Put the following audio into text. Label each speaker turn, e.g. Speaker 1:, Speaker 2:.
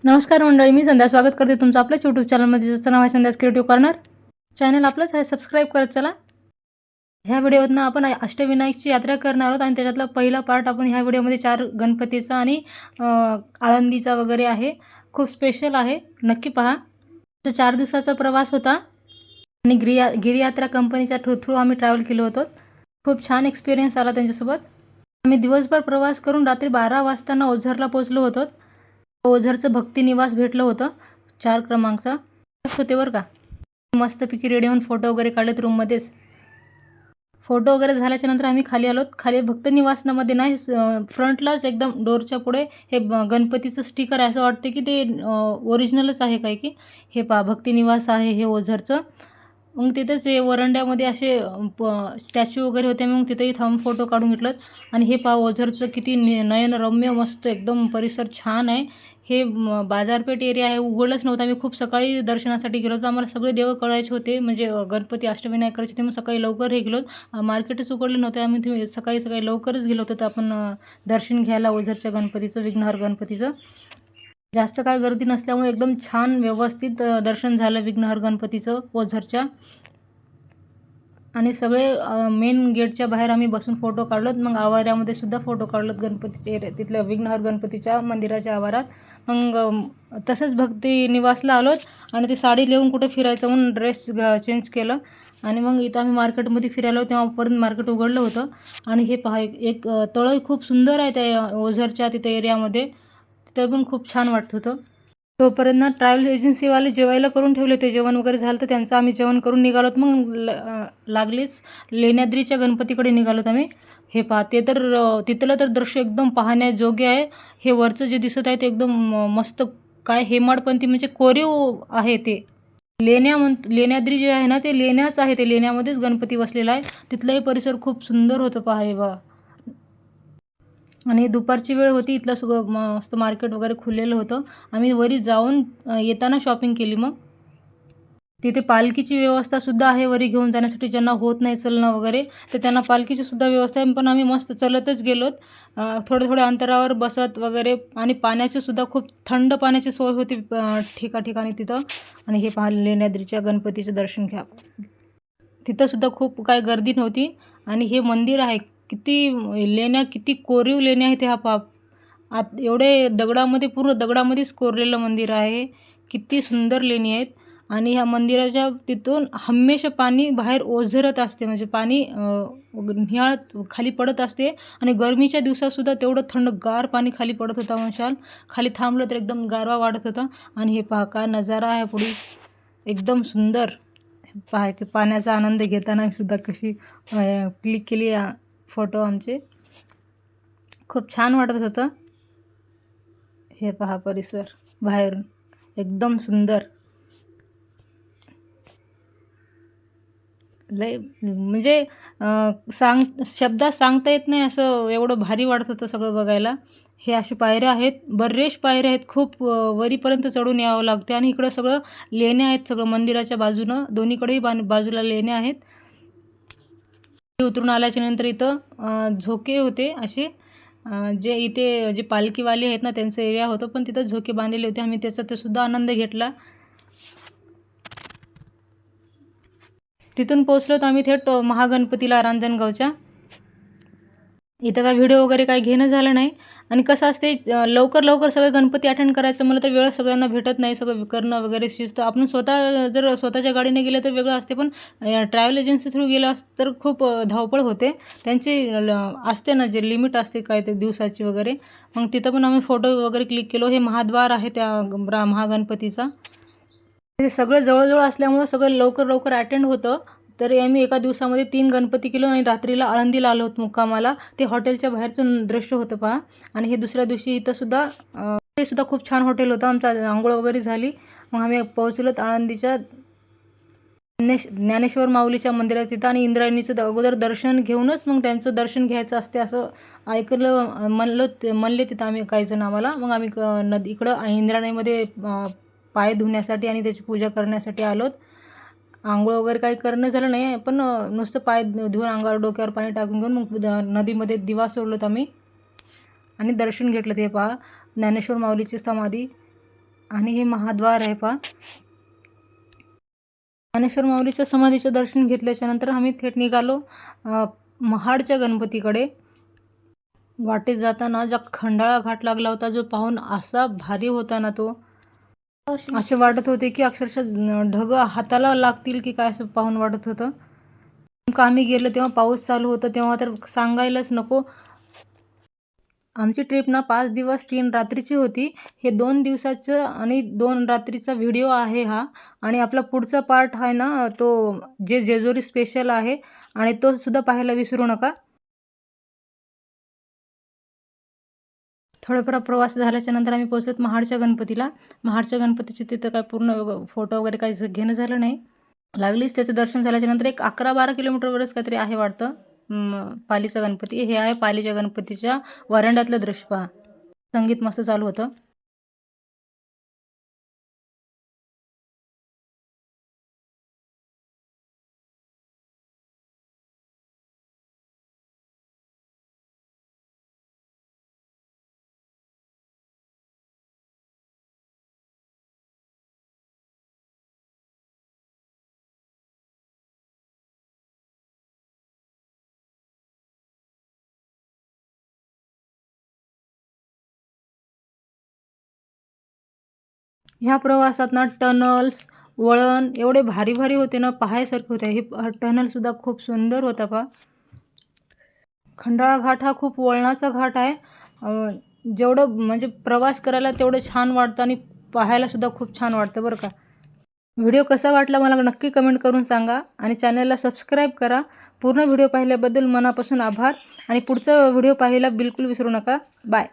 Speaker 1: नमस्कार मंडळी, मी संध्या स्वागत करते तुमचं आपल्या यूट्यूब चॅनलमध्ये, ज्याचं नाव आहे संध्यास क्रिएटिव्ह कॉर्नर. चॅनल आपलंच आहे, सबस्क्राईब करत चला. ह्या व्हिडिओतनं आपण अष्टविनायकची यात्रा करणार आहोत आणि त्याच्यातला पहिला पार्ट आपण ह्या व्हिडिओमध्ये 4 गणपतीचा आणि आळंदीचा वगैरे आहे. खूप स्पेशल आहे, नक्की पहा. 4 दिवसाचा प्रवास होता आणि गिरियात्रा कंपनीच्या थ्रू आम्ही ट्रॅव्हल केलो होतो. खूप छान एक्सपिरियन्स आला त्यांच्यासोबत. आम्ही दिवसभर प्रवास करून रात्री 12 वाजता ओझरला पोचलो होतो. ओझरचं भक्ती निवास भेटलं होतं 4 क्रमांकचा होते बरं का. मस्तपैकी रेडी होऊन फोटो वगैरे काढलेत रूममध्येच. फोटो वगैरे झाल्याच्या नंतर आम्ही खाली आलोत. खाली भक्त निवासनामध्ये नाही, फ्रंटलाच एकदम डोरच्या पुढे हे गणपतीचं स्टिकर आहे. असं वाटतं की ते ओरिजिनलच आहे काय की. हे पहा, भक्ती निवास आहे हे ओझरचं. मग तिथेच हे वरंड्यामध्ये असे स्टॅच्यू वगैरे होते. मग तिथेही थांबून फोटो काढून घेतलं. आणि हे पहा, ओझरचं किती नयनरम्य मस्त एकदम परिसर छान आहे. हे बाजारपेठ एरिया आहे, उघडलंच नव्हतं. आम्ही खूप सकाळी दर्शनासाठी गेलो होतो. आम्हाला सगळे देव कळायचे होते, म्हणजे गणपती अष्टविनायक करायचे ते. मग सकाळी लवकर हे गेलो. मार्केटच उघडले नव्हते. आम्ही सकाळी लवकरच गेलो होतो तर आपण दर्शन घ्यायला ओझरच्या गणपतीचं, विघ्नहर गणपतीचं. जास्त काय गर्दी नसल्यामुळे एकदम छान व्यवस्थित दर्शन झालं विघ्नहर गणपतीचं ओझरच्या. आणि सगळे मेन गेटच्या बाहेर आम्ही बसून फोटो काढलोत. मग आवारामध्ये सुद्धा फोटो काढलोत गणपतीचे, तिथल्या विघ्नहर गणपतीच्या मंदिराच्या आवारात. मग तसंच भक्ती निवासला आलोत आणि ती साडी लिहून कुठे फिरायचं म्हणून ड्रेस चेंज केलं. आणि मग इथं आम्ही मार्केटमध्ये फिरायला, तेव्हापर्यंत मार्केट उघडलं होतं. आणि हे पहा, एक तळं खूप सुंदर आहे त्या ओझरच्या तिथं एरियामध्ये. तिथं पण खूप छान वाटत होतं. तोपर्यंत ट्रॅव्हल एजन्सीवाले जेवायला करून ठेवले. ते जेवण वगैरे झालं तर त्यांचं आम्ही जेवण करून निघालोत. मग लागलीच लेण्याद्रीच्या गणपतीकडे निघालोत आम्ही. हे पहा, ते तर तिथलं तर दृश्य एकदम पाहण्याजोगे आहे. हे वरचं जे दिसत आहे ते एकदम मस्त, काय हेमाडपंथी म्हणजे कोरीव आहे ते. लेण्याद्री जे आहे ना, ते लेण्याच आहे. ते लेण्यामध्येच गणपती बसलेला आहे. तिथलाही परिसर खूप सुंदर होतं पहा. हे बघा. आणि दुपारची वेळ होती. इथलं सगळं मस्त मार्केट वगैरे खुललेलं होतं. आम्ही वरी जाऊन येताना शॉपिंग केली. मग तिथे पालखीची व्यवस्थासुद्धा आहे वरी घेऊन जाण्यासाठी. ज्यांना होत नाही चलणं वगैरे तर त्यांना पालखीची सुद्धा व्यवस्था आहे. पण आम्ही मस्त चलतच गेलोत, थोड्या अंतरावर बसत वगैरे. आणि पाण्याची सुद्धा खूप थंड पाण्याची सोय होती ठिकाणी तिथं. आणि हे पहा, लेण्याद्रीच्या गणपतीचं दर्शन घ्या. तिथंसुद्धा खूप काय गर्दी नव्हती. आणि हे मंदिर आहे, किती कोरीव लेण्या आहेत ह्या पहा. एवढे दगडामध्ये, पूर्ण दगडामध्येच कोरलेलं मंदिर आहे. किती सुंदर लेणी आहेत. आणि ह्या मंदिराच्या तिथून हमेशा पाणी बाहेर ओझरत असते, म्हणजे पाणी हिवाळ्यात खाली पडत असते. आणि गरमीच्या दिवसातसुद्धा तेवढं थंडगार पाणी खाली पडत होता. म्हणशाल खाली थांबलं तर एकदम गारवा वाढत होता. आणि हे पहा, काय नजारा आहे पुढे, एकदम सुंदर. पहा की पाण्याचा आनंद घेताना सुद्धा कशी क्लिक केली फोटो आमचे. खूप छान वाटत होतं. हे पहा परिसर बाहेरून एकदम सुंदर. लय म्हणजे शब्दात सांगता येत नाही, असं एवढं भारी वाटत होतं सगळं बघायला. हे अशी पायऱ्या आहेत, बरेच पायऱ्या आहेत. खूप वरीपर्यंत चढून यावं लागते. आणि इकडं सगळं लेण्या आहेत, सगळं मंदिराच्या बाजूनं दोन्हीकडेही बाजूला लेण्या आहेत. उतरून आल्याच्या नंतर इथं झोके होते असे, जे इथे जे पालखीवाले आहेत ना त्यांचं एरिया होतं, पण तिथं झोके बांधलेले होते. आम्ही त्याचा ते सुद्धा आनंद घेतला. तिथून पोचलो तर आम्ही थेट महागणपतीला रांजणगावच्या. इथं काय व्हिडिओ वगैरे काही घेणं झालं नाही. आणि कसं असते, लवकर सगळे गणपती अटेंड करायचं म्हणलं तर वेळ सगळ्यांना भेटत नाही. सगळं करणं वगैरे शिस्त. आपण जर स्वतःच्या गाडीने गेलं तर वेगळं असते, पण ट्रॅव्हल एजन्सी थ्रू गेलं तर खूप धावपळ होते. त्यांची असते ना, जे लिमिट असते काय ते दिवसाची वगैरे. मग तिथं पण आम्ही फोटो वगैरे क्लिक केलो. हे महाद्वार आहे त्या महागणपतीचा. हे सगळं जवळजवळ असल्यामुळं सगळं लवकर अटेंड होतं. तरी आम्ही एका दिवसामध्ये 3 गणपती केलो. आणि रात्रीला आळंदीला आलो होतो मुक्कामाला. ते हॉटेलच्या बाहेरचं दृश्य होतं पहा. आणि हे दुसऱ्या दिवशी इथं सुद्धा ते सुद्धा खूप छान हॉटेल होतं. आमचा आंघोळ वगैरे झाली. मग आम्ही पोहोचलोत आळंदीच्या ज्ञानेश्वर माऊलीच्या मंदिरात तिथं. आणि इंद्रायणीचं अगोदर दर्शन घेऊनच मग त्यांचं दर्शन घ्यायचं असते असं ऐकलं, म्हणले तिथं आम्ही काही जण आम्हाला. मग आम्ही इकडं इंद्रायणीमध्ये पाय धुण्यासाठी आणि त्याची पूजा करण्यासाठी आलोत. आंघोळ वगैरे काही करणं झालं नाही, पण नुसतं पाय धुवून अंगावर डोक्यावर पाणी टाकून घेऊन मग नदीमध्ये दिवा सोडलोत आम्ही. आणि दर्शन घेतलं. ते पहा, ज्ञानेश्वर माऊलीची समाधी. आणि हे महाद्वार आहे पहा. ज्ञानेश्वर माऊलीच्या समाधीचं दर्शन घेतल्याच्या नंतर आम्ही थेट निघालो महाडच्या गणपतीकडे. वाटेत जाताना ज्या खंडाळा घाट लागला होता जो पाहून असा भारी होता ना तो, असे वाटत होते की अक्षरशः ढग हाताला लागतील की काय असं पाहून वाटत होतं. नेमकं आम्ही गेलो तेव्हा पाऊस चालू होता, तेव्हा तर सांगायलाच नको. आमची ट्रिप ना 5 दिवस 3 रात्रीची होती. हे 2 दिवसाचं आणि 2 रात्रीचा व्हिडिओ आहे हा. आणि आपला पुढचा पार्ट आहे ना तो जेजुरी स्पेशल आहे आणि तो सुद्धा पाहायला विसरू नका. थोडाफार प्रवास झाल्याच्या नंतर आम्ही पोहोचलो महाडच्या गणपतीला. महाडच्या गणपतीचे तिथं काय पूर्ण फोटो वगैरे काही घेणं झालं नाही. लागलीच त्याचं दर्शन झाल्याच्या नंतर एक 11-12 किलोमीटरवरच काहीतरी आहे वाटतं पालीचा गणपती. हे आहे पालीच्या गणपतीच्या वरांड्यातलं दृश्य पहा. संगीत मस्त चालू होतं. ह्या प्रवासात ना टनल्स, वळण एवढे भारी भारी होते ना, पाहायसारखे होते. हे टनलसुद्धा खूप सुंदर होता पहा. खंडाळा घाट हा खूप वळणाचा घाट आहे. जेवढं म्हणजे प्रवास करायला तेवढं छान वाटतं आणि पाहायलासुद्धा खूप छान वाटतं बरं का. व्हिडिओ कसा वाटला मला नक्की कमेंट करून सांगा आणि चॅनलला सबस्क्राईब करा. पूर्ण व्हिडिओ पाहिल्याबद्दल मनापासून आभार आणि पुढचा व्हिडिओ पाहायला बिलकुल विसरू नका. बाय.